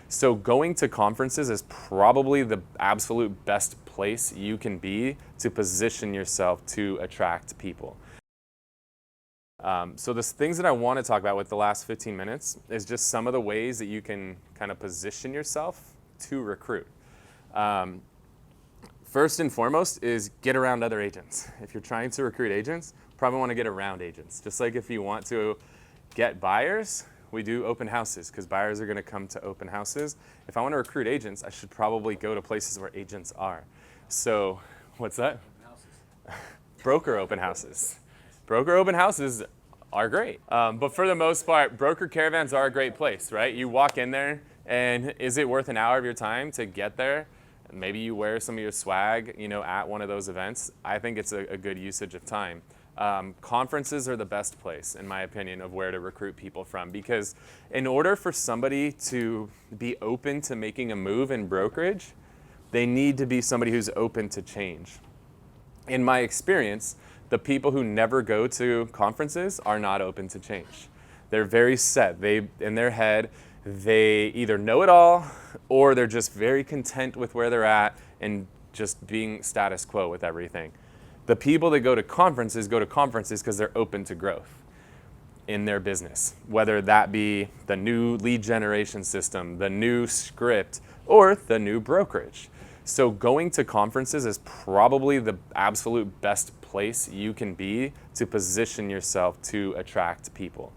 So going to conferences is probably the absolute best place you can be to position yourself to attract people. So the things that I want to talk about with the last 15 minutes is just some of the ways that you can kind of position yourself to recruit. First and foremost is get around other agents. If you're trying to recruit agents, probably want to get around agents. Just like if you want to get buyers, we do open houses because buyers are going to come to open houses. If I want to recruit agents, I should probably go to places where agents are. So, what's that? Broker open houses. Broker open houses are great. But for the most part, broker caravans are a great place, right? You walk in there, and is it worth an hour of your time to get there? Maybe you wear some of your swag, at one of those events. I think it's a good usage of time. Conferences are the best place, in my opinion, of where to recruit people from, because in order for somebody to be open to making a move in brokerage, they need to be somebody who's open to change. In my experience, the people who never go to conferences are not open to change. They're very set. In their head, they either know it all or they're just very content with where they're at and just being status quo with everything. The people that go to conferences because they're open to growth in their business, whether that be the new lead generation system, the new script, or the new brokerage. So going to conferences is probably the absolute best place you can be to position yourself to attract people.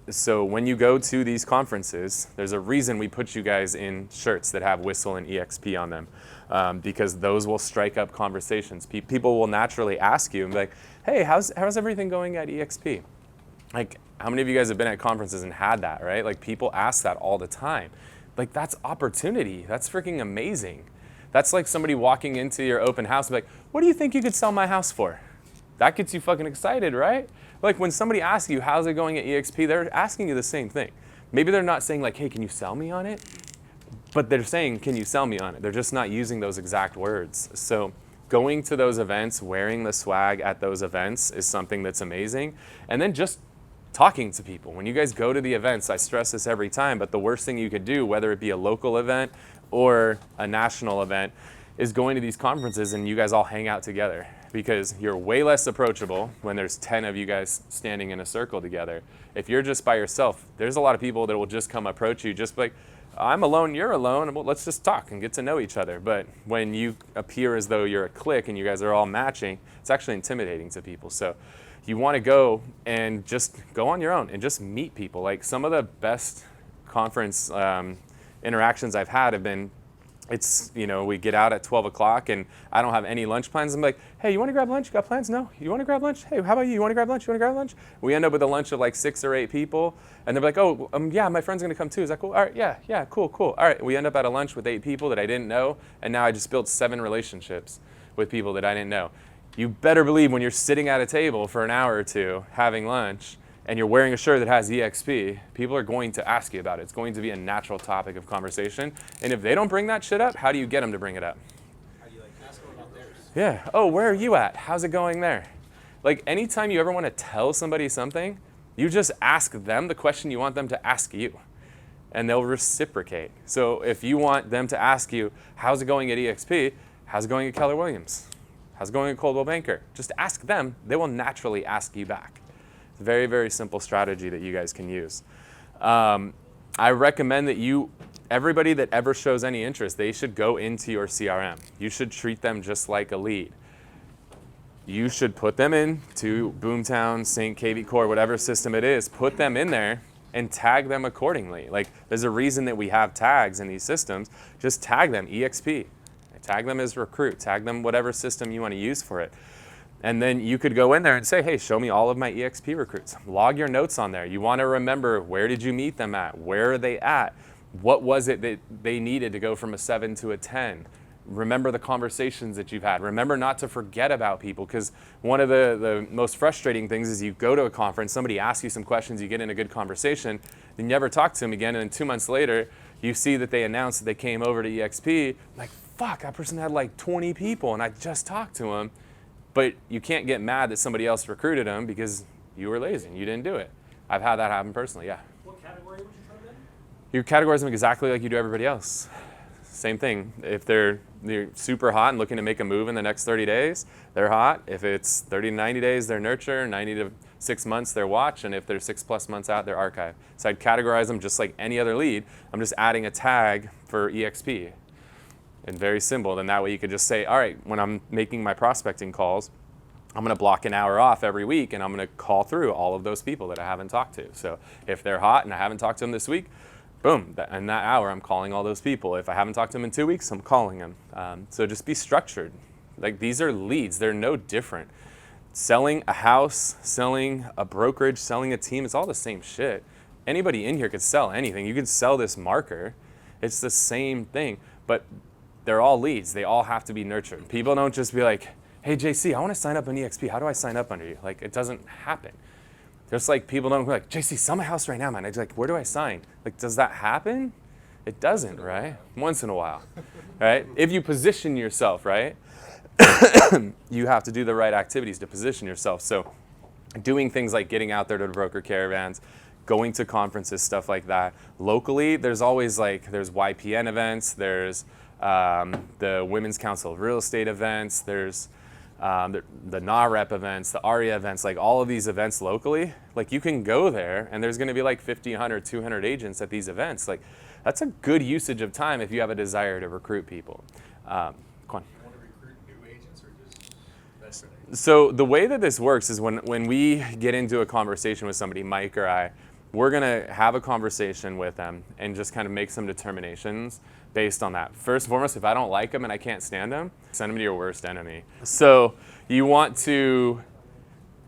So when you go to these conferences, there's a reason we put you guys in shirts that have Whissel and EXP on them, because those will strike up conversations. People will naturally ask you, and be like, hey, how's everything going at EXP? Like, how many of you guys have been at conferences and had that, right? Like, people ask that all the time. Like, that's opportunity. That's freaking amazing. That's like somebody walking into your open house and be like, what do you think you could sell my house for? That gets you fucking excited, right? Like when somebody asks you, how's it going at EXP, they're asking you the same thing. Maybe they're not saying like, hey, can you sell me on it? But they're saying, can you sell me on it? They're just not using those exact words. So going to those events, wearing the swag at those events is something that's amazing. And then just talking to people. When you guys go to the events, I stress this every time, but the worst thing you could do, whether it be a local event or a national event, is going to these conferences and you guys all hang out together, because you're way less approachable when there's 10 of you guys standing in a circle together. If you're just by yourself, there's a lot of people that will just come approach you just like, I'm alone, you're alone, well, let's just talk and get to know each other. But when you appear as though you're a clique and you guys are all matching, it's actually intimidating to people. So you want to go and just go on your own and just meet people. Like some of the best conference interactions I've had have been, we get out at 12 o'clock and I don't have any lunch plans. I'm like, hey, you want to grab lunch? You got plans? No? You want to grab lunch? Hey, how about you? You want to grab lunch? You want to grab lunch? We end up with a lunch of like 6 or 8 people. And they're like, oh, yeah, my friend's going to come too. Is that cool? All right, yeah, cool. All right, we end up at a lunch with 8 people that I didn't know. And now I just built 7 relationships with people that I didn't know. You better believe when you're sitting at a table for an hour or two having lunch and you're wearing a shirt that has EXP, people are going to ask you about it. It's going to be a natural topic of conversation. And if they don't bring that shit up, how do you get them to bring it up? How do you ask them about theirs? Yeah. Oh, where are you at? How's it going there? Like anytime you ever want to tell somebody something, you just ask them the question you want them to ask you. And they'll reciprocate. So if you want them to ask you, how's it going at EXP? How's it going at Keller Williams? How's it going at Coldwell Banker? Just ask them. They will naturally ask you back. It's a very, very simple strategy that you guys can use. I recommend that everybody that ever shows any interest, they should go into your CRM. You should treat them just like a lead. You should put them into Boomtown, St. KV Core, whatever system it is, put them in there and tag them accordingly. Like there's a reason that we have tags in these systems. Just tag them EXP, tag them as recruit, tag them whatever system you want to use for it. And then you could go in there and say, hey, show me all of my EXP recruits. Log your notes on there. You want to remember, where did you meet them at? Where are they at? What was it that they needed to go from a 7 to a 10? Remember the conversations that you've had. Remember not to forget about people, because one of the most frustrating things is you go to a conference, somebody asks you some questions, you get in a good conversation, then you never talk to them again, and then 2 months later, you see that they announced that they came over to EXP. Like, fuck, that person had like 20 people, and I just talked to them. But you can't get mad that somebody else recruited them because you were lazy and you didn't do it. I've had that happen personally, yeah. What category would you put them You categorize them exactly like you do everybody else. Same thing. If they're super hot and looking to make a move in the next 30 days, they're hot. If it's 30 to 90 days, they're nurture. 90 to 6 months, they're watch. And if they're 6+ months out, they're archive. So I'd categorize them just like any other lead. I'm just adding a tag for EXP. And very simple. Then that way you could just say, all right, when I'm making my prospecting calls, I'm going to block an hour off every week, and I'm going to call through all of those people that I haven't talked to. So if they're hot and I haven't talked to them this week, boom, in that hour, I'm calling all those people. If I haven't talked to them in 2 weeks, I'm calling them. So just be structured. Like, these are leads. They're no different. Selling a house, selling a brokerage, selling a team, it's all the same shit. Anybody in here could sell anything. You could sell this marker. It's the same thing, but they're all leads. They all have to be nurtured. People don't just be like, hey, JC, I want to sign up on EXP. How do I sign up under you? Like, it doesn't happen. Just like people don't be like, JC, sell my house right now, man. I'd be like, where do I sign? Like, does that happen? It doesn't, right? Once in a while, right? If you position yourself, right? You have to do the right activities to position yourself. So doing things like getting out there to the broker caravans, going to conferences, stuff like that. Locally, there's always there's YPN events, there's the Women's Council of Real Estate events, there's the NAREP events, the ARIA events, like all of these events locally, like you can go there and there's going to be like 50, 100, 200 agents at these events. Like, that's a good usage of time if you have a desire to recruit people. Go on. You want to recruit new agents or just veteran agents? So the way that this works is when we get into a conversation with somebody, Mike or I, we're going to have a conversation with them and just kind of make some determinations based on that. First and foremost, if I don't like them and I can't stand them, send them to your worst enemy. So you want to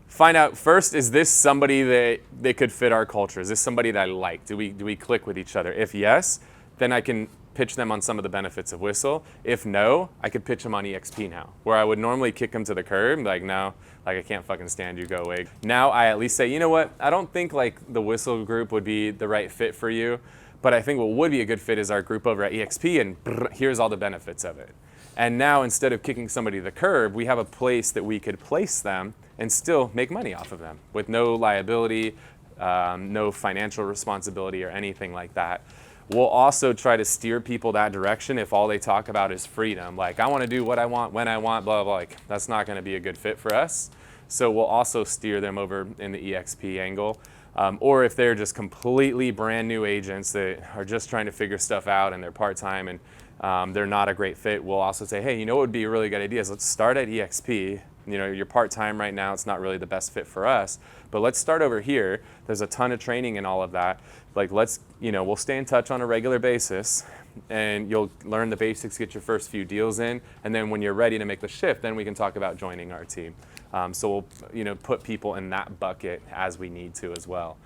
find out first, is this somebody that they could fit our culture? Is this somebody that I like? Do we click with each other? If yes, then I can pitch them on some of the benefits of Whissel. If no, I could pitch them on EXP now, where I would normally kick them to the curb and be like, no, like, I can't fucking stand you, go away. Now I at least say, you know what, I don't think like the Whissel group would be the right fit for you, but I think what would be a good fit is our group over at EXP, and here's all the benefits of it. And now instead of kicking somebody to the curb, we have a place that we could place them and still make money off of them with no liability, no financial responsibility or anything like that. We'll also try to steer people that direction if all they talk about is freedom. Like, I want to do what I want, when I want, blah, blah, blah. Like, that's not going to be a good fit for us. So we'll also steer them over in the EXP angle. Or if they're just completely brand new agents that are just trying to figure stuff out and they're part-time and they're not a great fit, we'll also say, hey, you know what would be a really good idea is let's start at EXP. You know, you're part-time right now, it's not really the best fit for us, but let's start over here. There's a ton of training and all of that. Like, let's, you know, we'll stay in touch on a regular basis and you'll learn the basics, get your first few deals in, and then when you're ready to make the shift, then we can talk about joining our team. So we'll, you know, put people in that bucket as we need to as well.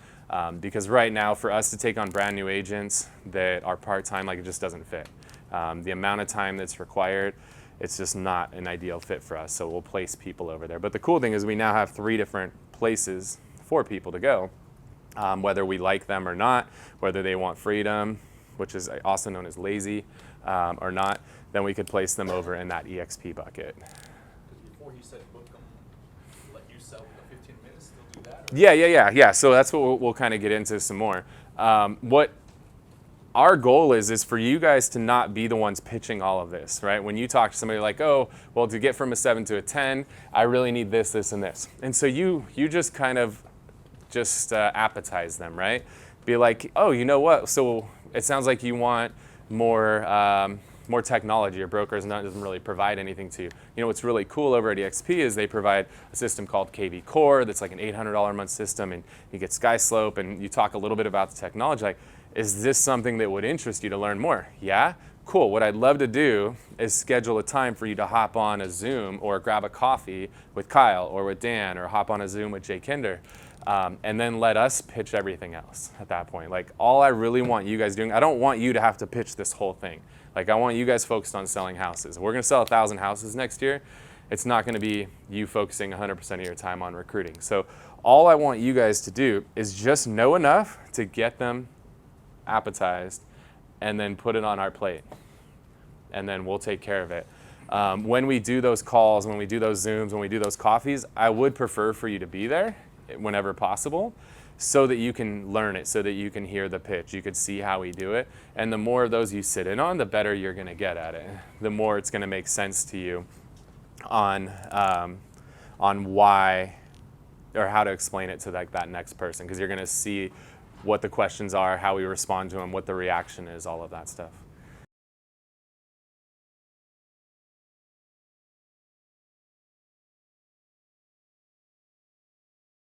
Because right now, for us to take on brand new agents that are part-time, like, it just doesn't fit. The amount of time that's required, it's just not an ideal fit for us. So we'll place people over there. But the cool thing is we now have 3 different places for people to go, whether we like them or not, whether they want freedom, which is also known as lazy, or not, then we could place them over in that EXP bucket. Before you said book them, let you sell within 15 minutes, they'll do that? Or? Yeah. So that's what we'll kind of get into some more. What our goal is for you guys to not be the ones pitching all of this, right? When you talk to somebody like, oh, well, to get from a 7 to a 10, I really need this, this, and this. And so you just kind of just appetize them, right? Be like, oh, you know what? So it sounds like you want more technology. Your broker doesn't really provide anything to you. You know what's really cool over at EXP is they provide a system called KV Core that's like an $800 a month system, and you get SkySlope, and you talk a little bit about the technology. Like, is this something that would interest you to learn more? Yeah? Cool. What I'd love to do is schedule a time for you to hop on a Zoom or grab a coffee with Kyle or with Dan, or hop on a Zoom with Jay Kinder. And then let us pitch everything else at that point. Like, all I really want you guys doing, I don't want you to have to pitch this whole thing. Like, I want you guys focused on selling houses. We're going to sell 1,000 houses next year. It's not going to be you focusing 100% of your time on recruiting. So all I want you guys to do is just know enough to get them appetized and then put it on our plate. And then we'll take care of it. When we do those calls, when we do those Zooms, when we do those coffees, I would prefer for you to be there whenever possible, so that you can learn it, so that you can hear the pitch, you could see how we do it. And the more of those you sit in on, the better you're going to get at it. The more it's going to make sense to you on why or how to explain it to like that next person, because you're going to see what the questions are, how we respond to them, what the reaction is, all of that stuff.